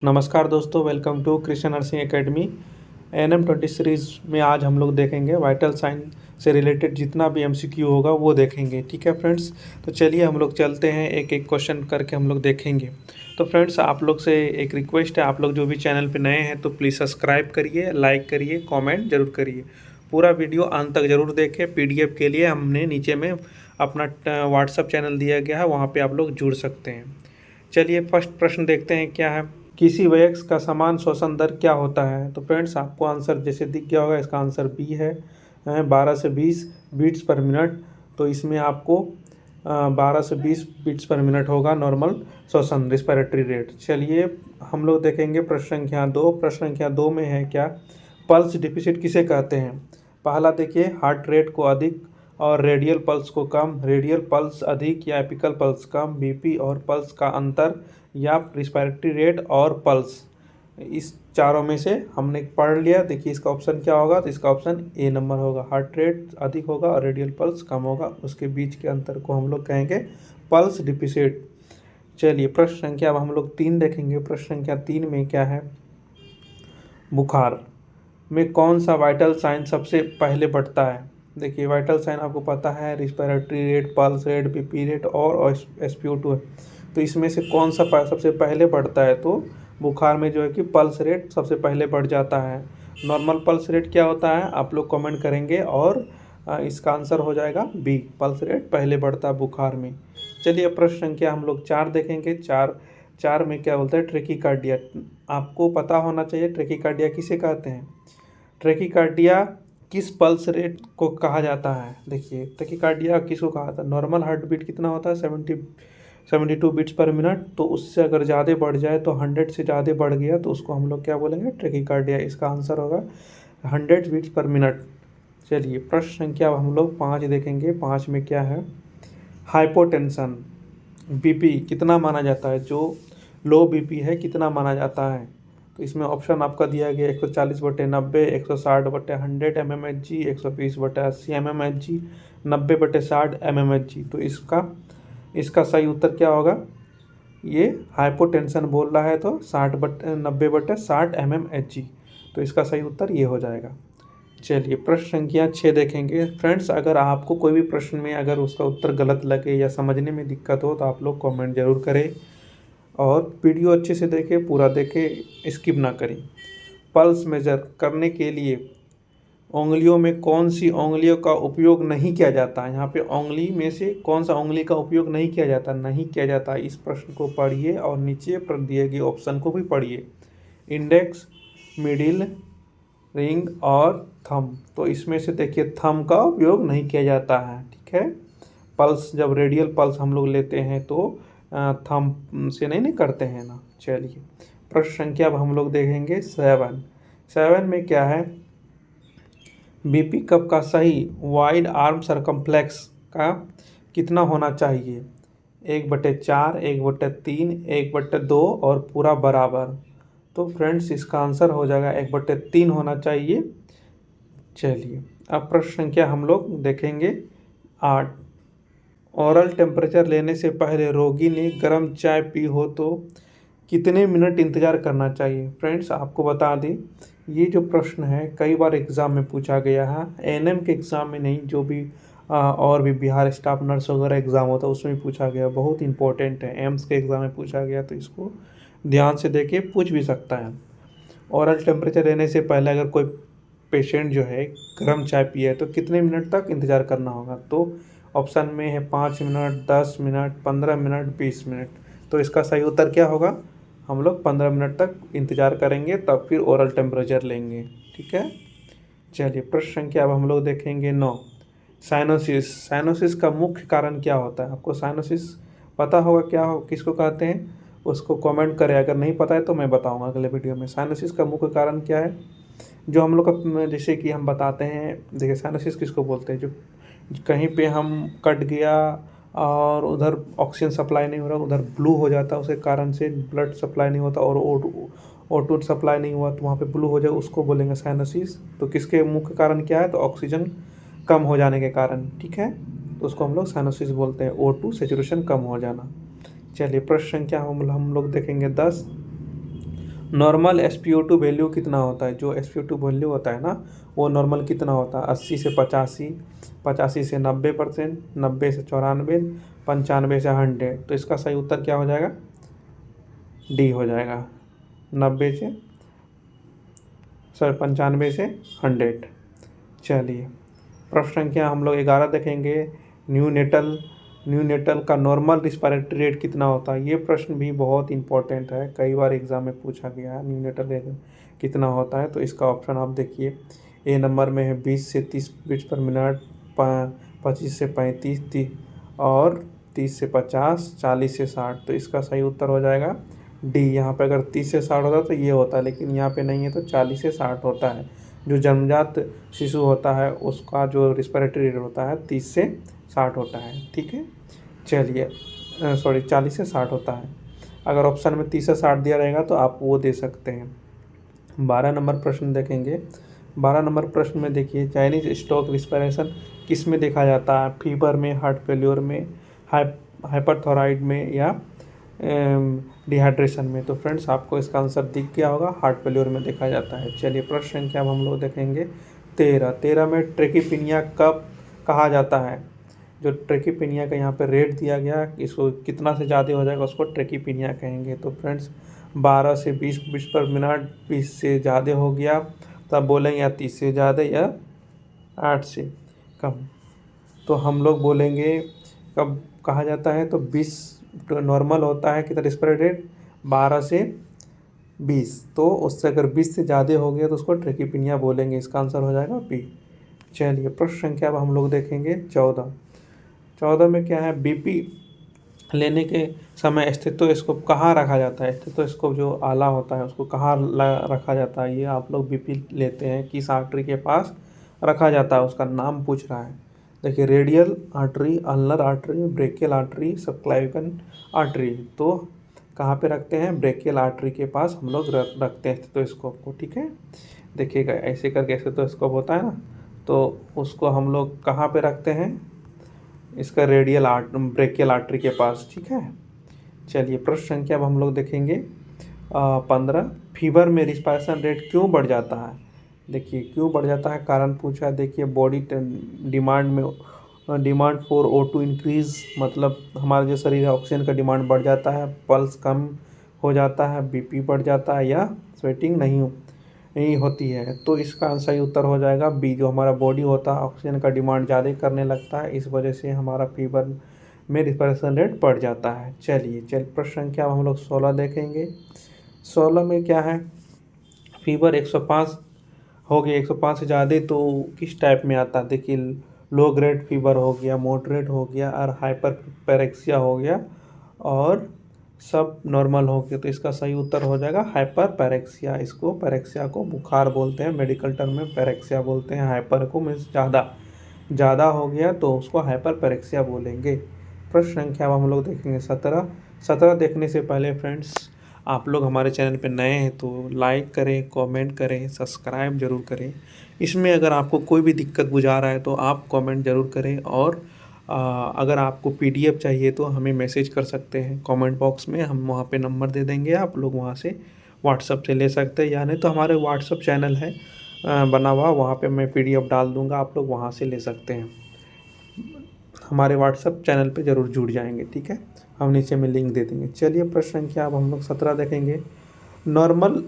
नमस्कार दोस्तों, welcome to Krishna nursing academy. NM20 series में आज हम लोग देखेंगे वाइटल साइन से रिलेटेड जितना भी MCQ होगा वो देखेंगे। ठीक है फ्रेंड्स, तो चलिए हम लोग चलते हैं, एक एक क्वेश्चन करके हम लोग देखेंगे। तो फ्रेंड्स, आप लोग से एक रिक्वेस्ट है, आप लोग जो भी चैनल पे नए हैं तो प्लीज़ सब्सक्राइब करिए, लाइक करिए, कॉमेंट जरूर करिए। पूरा वीडियो अंत तक जरूर देखें। PDF के लिए हमने नीचे में अपना व्हाट्सअप चैनल दिया गया है, वहाँ पर आप लोग जुड़ सकते हैं। चलिए फर्स्ट प्रश्न देखते हैं क्या है। किसी वयस्क का समान श्वसन दर क्या होता है? तो फ्रेंड्स, आपको आंसर जैसे दिख गया होगा, इसका आंसर बी है 12 से 20 बीट्स पर मिनट। तो इसमें आपको 12 से 20 बीट्स पर मिनट होगा नॉर्मल श्वसन, रिस्पिरेटरी रेट। चलिए हम लोग देखेंगे प्रश्न संख्या 2। प्रश्न संख्या 2 में है क्या, पल्स डिफिसिट किसे कहते हैं? पहला देखिए, हार्ट रेट को अधिक और रेडियल पल्स को कम, रेडियल पल्स अधिक या एपिकल पल्स कम, बीपी और पल्स का अंतर, या रिस्पिरेटरी रेट और पल्स। इस चारों में से हमने पढ़ लिया। देखिए इसका ऑप्शन क्या होगा, तो इसका ऑप्शन ए नंबर होगा। हार्ट रेट अधिक होगा और रेडियल पल्स कम होगा, उसके बीच के अंतर को हम लोग कहेंगे पल्स डिफिसिट। चलिए प्रश्न संख्या अब हम लोग 3 देखेंगे। प्रश्न संख्या 3 में क्या है, बुखार में कौन सा वाइटल साइन सबसे पहले बढ़ता है? देखिए वाइटल साइन आपको पता है, respiratory rate, pulse rate, BP rate और SpO2 है। तो इसमें से कौन सा सबसे पहले बढ़ता है? तो बुखार में जो है कि पल्स रेट सबसे पहले बढ़ जाता है। नॉर्मल पल्स रेट क्या होता है आप लोग कमेंट करेंगे, और इसका आंसर हो जाएगा बी, पल्स रेट पहले बढ़ता है बुखार में। चलिए प्रश्न संख्या हम लोग 4 देखेंगे। 4 में क्या बोलते हैं, ट्रेकीकार्डिया। आपको पता होना चाहिए ट्रेकीकार्डिया किसे कहते हैं। ट्रेकीकार्डिया किस पल्स रेट को कहा जाता है? देखिए ट्रेकीकार्डिया किसको कहा जाता है, नॉर्मल हार्ट बीट कितना होता है 72 बीट्स पर मिनट। तो उससे अगर ज़्यादा बढ़ जाए, तो 100 से ज़्यादा बढ़ गया तो उसको हम लोग क्या बोलेंगे, ट्रेकीकार्डिया। इसका आंसर होगा 100 बीट्स पर मिनट। चलिए प्रश्न संख्या हम लोग 5 देखेंगे। 5 में क्या है, हाइपोटेंशन बीपी कितना माना जाता है, जो लो बीपी है कितना माना जाता है? तो इसमें ऑप्शन आपका दिया गया 140/90, 160/100 mmHg, 120/80 mmHg, 90/60 mmHg। तो इसका सही उत्तर क्या होगा, ये हाइपोटेंशन बोल रहा है तो 90/60 mmHg। तो इसका सही उत्तर ये हो जाएगा। चलिए प्रश्न संख्या 6 देखेंगे। फ्रेंड्स, अगर आपको कोई भी प्रश्न में अगर उसका उत्तर गलत लगे या समझने में दिक्कत हो तो आप लोग कमेंट जरूर करें, और वीडियो अच्छे से देखें, पूरा देखें, स्किप ना करें। पल्स मेजर करने के लिए उंगलियों में कौन सी उंगलियों का उपयोग नहीं किया जाता है? यहाँ पे उंगली में से कौन सा उंगली का उपयोग नहीं किया जाता? इस प्रश्न को पढ़िए और नीचे पर दिए गए ऑप्शन को भी पढ़िए। इंडेक्स, मिडिल, रिंग और थंब। तो इसमें से देखिए थंब का उपयोग नहीं किया जाता है। ठीक है, पल्स जब रेडियल पल्स हम लोग लेते हैं तो थंब से नहीं करते हैं ना। चलिए प्रश्न संख्या अब हम लोग देखेंगे 7 में क्या है, बीपी कप का सही वाइड आर्म सरकमफ्लेक्स का कितना होना चाहिए? 1/4, 1/3, 1/2 और पूरा बराबर। तो फ्रेंड्स इसका आंसर हो जाएगा 1/3 होना चाहिए। चलिए अब प्रश्न संख्या हम लोग देखेंगे 8। ओरल टेम्परेचर लेने से पहले रोगी ने गर्म चाय पी हो तो कितने मिनट इंतज़ार करना चाहिए? फ्रेंड्स आपको बता दें, ये जो प्रश्न है कई बार एग्ज़ाम में पूछा गया है। NM के एग्ज़ाम में नहीं, जो भी और भी बिहार स्टाफ नर्स वगैरह एग्ज़ाम होता है उसमें भी पूछा गया, बहुत इंपॉर्टेंट है। एम्स के एग्ज़ाम में पूछा गया, तो इसको ध्यान से देके पूछ भी सकता है। ओरल टेम्परेचर लेने से पहले अगर कोई पेशेंट जो है गर्म चाय पिए तो कितने मिनट तक इंतज़ार करना होगा? तो ऑप्शन में है 5 मिनट, 10 मिनट, 15 मिनट, 20 मिनट। तो इसका सही उत्तर क्या होगा, हम लोग 15 मिनट तक इंतज़ार करेंगे, तब फिर ओरल टेम्परेचर लेंगे। ठीक है, चलिए प्रश्न संख्या अब हम लोग देखेंगे 9। साइनोसिस का मुख्य कारण क्या होता है? आपको साइनोसिस पता होगा क्या हो, किसको कहते हैं, उसको कमेंट करें। अगर नहीं पता है तो मैं बताऊंगा अगले वीडियो में। साइनोसिस का मुख्य कारण क्या है, जो हम लोग का, जैसे कि हम बताते हैं, देखिए साइनोसिस किसको बोलते हैं, जो कहीं पे हम कट गया और उधर ऑक्सीजन सप्लाई नहीं हो रहा, उधर ब्लू हो जाता है, उसके कारण से ब्लड सप्लाई नहीं होता, और O2 सप्लाई नहीं हुआ तो वहाँ पे ब्लू हो जाए, उसको बोलेंगे साइनोसिस। तो किसके मुख्य कारण क्या है, तो ऑक्सीजन कम हो जाने के कारण। ठीक है, तो उसको हम लोग साइनोसिस बोलते हैं, O2 सेचुरेशन कम हो जाना। चलिए प्रश्न संख्या हम लोग देखेंगे 10। नॉर्मल SpO2 वैल्यू कितना होता है, जो SpO2 वैल्यू होता है ना वो नॉर्मल कितना होता है 80 से 85, 85 से 90%, 90 से 94, 95 से 100। तो इसका सही उत्तर क्या हो जाएगा, डी हो जाएगा, 90 से 95 से 100। चलिए प्रश्न संख्या हम लोग 11 देखेंगे। न्यूनेटल का नॉर्मल रिस्पिरेटरी रेट कितना होता है। ये प्रश्न भी बहुत इंपॉर्टेंट है, कई बार एग्जाम में पूछा गया है। न्यूनेटल रेट कितना होता है, तो इसका ऑप्शन आप देखिए। ए नंबर में है 20 से 30 बीट्स पर मिनट, 25 से 35, 30 और 30 से 50, 40 से 60। तो इसका सही उत्तर हो जाएगा डी। यहाँ पे अगर 30 से 60 होता तो ये होता, लेकिन यहाँ पे नहीं है, तो 40 से 60 होता है। जो जन्मजात शिशु होता है उसका जो रिस्पिरेटरी रेट होता है 30 से 60 होता है। ठीक है, चलिए 40 से 60 होता है। अगर ऑप्शन में 30 से 60 दिया रहेगा तो आप वो दे सकते हैं। 12 नंबर प्रश्न देखेंगे। 12 नंबर प्रश्न में देखिए, चाइनीज स्टॉक रिस्पिरेशन किस में देखा जाता है, फीवर में, हार्ट फेल्योर में, हाइपरथायराइड में या डिहाइड्रेशन में। तो फ्रेंड्स आपको इसका आंसर दिख गया होगा, हार्ट फेल्योर में देखा जाता है। चलिए प्रश्न संख्या अब हम लोग देखेंगे 13 में ट्रेकिपिनिया कब कहा जाता है। जो ट्रेकिपिनिया का यहाँ पे रेट दिया गया, इसको कितना से ज़्यादा हो जाएगा उसको ट्रेकिपिनिया कहेंगे। तो फ्रेंड्स 12 से 20 बीट्स पर मिनट, 20 से ज़्यादा हो गया तब बोलेंगे, या 30 से ज़्यादा या 8 से कम। तो हम लोग बोलेंगे कब कहा जाता है, तो 20 नॉर्मल होता है कितना रिस्पिरेटरी रेट 12 से 20, तो उससे अगर 20 से ज़्यादा हो गया तो उसको ट्रेकिपिनिया बोलेंगे। इसका आंसर हो जाएगा बी। चलिए प्रश्न संख्या अब हम लोग देखेंगे 14 में क्या है, बीपी लेने के समय स्टेथोस्कोप कहाँ रखा जाता है। स्टेथोस्कोप जो आला होता है उसको कहाँ रखा जाता है, ये आप लोग बीपी लेते हैं किस आर्टरी के पास रखा जाता है, उसका नाम पूछ रहा है। देखिए radial artery, ulnar artery, brachial artery, subclavian artery. तो कहाँ पे रखते हैं, ब्रेकियल आर्टरी के पास हम लोग रखते हैं स्टेथोस्कोप को। ठीक है, देखिएगा ऐसे करके स्टेथोस्कोप होता है ना, तो उसको हम लोग कहाँ पे रखते हैं, इसका ब्रेकियल आर्टरी के पास। ठीक है, चलिए प्रश्न संख्या अब हम लोग देखेंगे 15। फीवर में रिस्पिरेशन रेट क्यों बढ़ जाता है। देखिए क्यों बढ़ जाता है, कारण पूछा है। देखिए body demand for O2 increase, मतलब हमारा जो शरीर है ऑक्सीजन का डिमांड बढ़ जाता है, पल्स कम हो जाता है, बीपी बढ़ जाता है, या स्वेटिंग नहीं होती है। तो इसका सही उत्तर हो जाएगा बी। जो हमारा बॉडी होता है ऑक्सीजन का डिमांड ज़्यादा करने लगता है, इस वजह से हमारा फीवर में रिस्पिरेशन रेट बढ़ जाता है। चलिए प्रश्न संख्या हम लोग 16 देखेंगे। 16 में क्या है, फीवर 105 हो गया, 105 से ज़्यादा तो किस टाइप में आता है। देखिए लो ग्रेड फीवर हो गया, मॉडरेट हो गया, और हाइपर पैरेक्सिया हो गया, और सब नॉर्मल हो गया। तो इसका सही उत्तर हो जाएगा हाइपर पैरेक्सिया। इसको पैरेक्सिया को बुखार बोलते हैं, मेडिकल टर्म में पैरेक्सिया बोलते हैं। हाइपर को मीन्स ज़्यादा हो गया तो उसको हाइपर पैरेक्सिया बोलेंगे। प्रश्न संख्या हम लोग देखेंगे 17 देखने से पहले फ्रेंड्स आप लोग हमारे चैनल पे नए हैं तो लाइक करें, कमेंट करें, सब्सक्राइब जरूर करें। इसमें अगर आपको कोई भी दिक्कत बुझा रहा है तो आप कमेंट ज़रूर करें, और अगर आपको PDF चाहिए तो हमें मैसेज कर सकते हैं कमेंट बॉक्स में, हम वहाँ पे नंबर दे देंगे, आप लोग वहाँ से व्हाट्सअप से ले सकते हैं, या नहीं तो हमारे व्हाट्सअप चैनल है बना हुआ, वहाँ पे मैं PDF डाल दूँगा, आप लोग वहाँ से ले सकते हैं। हमारे व्हाट्सअप चैनल पे ज़रूर जुड़ जाएंगे। ठीक है, हम नीचे में लिंक दे देंगे। चलिए प्रश्न संख्या अब हम लोग 17 देखेंगे। नॉर्मल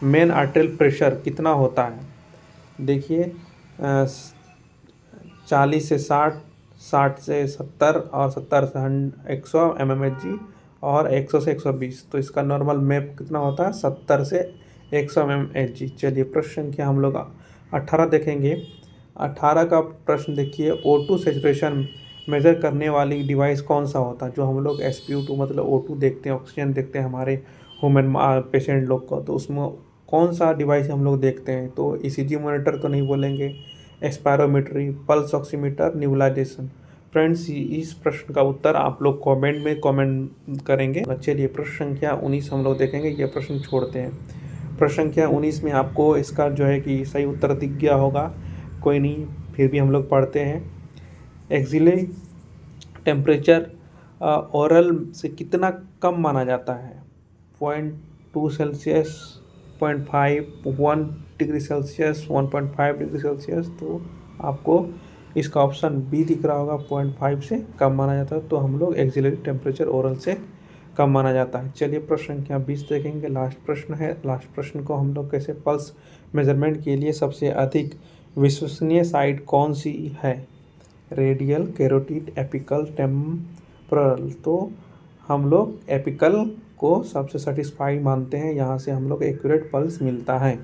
मेन आर्टेरियल प्रेशर कितना होता है। देखिए 40 से 60, 60 से 70 और 70 से 100 mmHg और 100 से 120। तो इसका नॉर्मल मैप कितना होता है, 70 से 100 mmHg। चलिए प्रश्न संख्या हम लोग 18 देखेंगे। 18 का प्रश्न देखिए, O2 सैचुरेशन मेज़र करने वाली डिवाइस कौन सा होता है। जो हम लोग SpO2 मतलब O2 देखते हैं, ऑक्सीजन देखते हैं हमारे ह्यूमन पेशेंट लोग को, तो उसमें कौन सा डिवाइस हम लोग देखते हैं। तो ECG मॉनिटर तो नहीं बोलेंगे, एक्सपायरोमीट्री, पल्स ऑक्सीमीटर, न्यूबलाइजेशन। फ्रेंड्स इस प्रश्न का उत्तर आप लोग कमेंट में कमेंट करेंगे। चलिए प्रश्न संख्या 19 हम लोग देखेंगे, ये प्रश्न छोड़ते हैं। प्रश्न संख्या 19 में आपको इसका जो है कि सही उत्तर दिख गया होगा, कोई नहीं फिर भी हम लोग पढ़ते हैं। एक्सिलरी टेम्परेचर ओरल से कितना कम माना जाता है? 0.2 Celsius, 0.5, 1 degree Celsius, 1.5 degree Celsius. तो आपको इसका ऑप्शन बी दिख रहा होगा, 0.5 से कम माना जाता है। तो हम लोग एक्सिलरी टेम्परेचर ओरल से कम माना जाता है। चलिए प्रश्न संख्या 20 देखेंगे। लास्ट प्रश्न है। लास्ट प्रश्न को हम लोग कैसे, पल्स मेजरमेंट के लिए सबसे अधिक विश्वसनीय साइट कौन सी है? Radial, carotid, apical, temporal. तो हम लोग एपिकल को सबसे सेटिस्फाई मानते हैं, यहाँ से हम लोग एक्यूरेट पल्स मिलता है।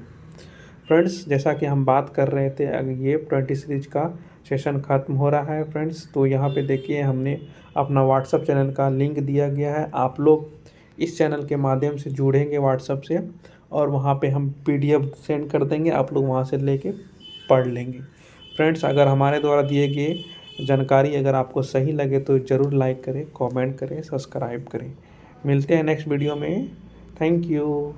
फ्रेंड्स, जैसा कि हम बात कर रहे थे, अगर ये 20 सीरीज का सेशन ख़त्म हो रहा है फ्रेंड्स, तो यहाँ पे देखिए हमने अपना व्हाट्सअप चैनल का लिंक दिया गया है। आप लोग इस चैनल के माध्यम से जुड़ेंगे व्हाट्सअप से, और वहाँ पे हम PDF सेंड कर देंगे, आप लोग वहाँ से लेके पढ़ लेंगे। फ्रेंड्स, अगर हमारे द्वारा दिए गए जानकारी अगर आपको सही लगे तो ज़रूर लाइक करें, कमेंट करें, सब्सक्राइब करें। मिलते हैं नेक्स्ट वीडियो में। Thank you.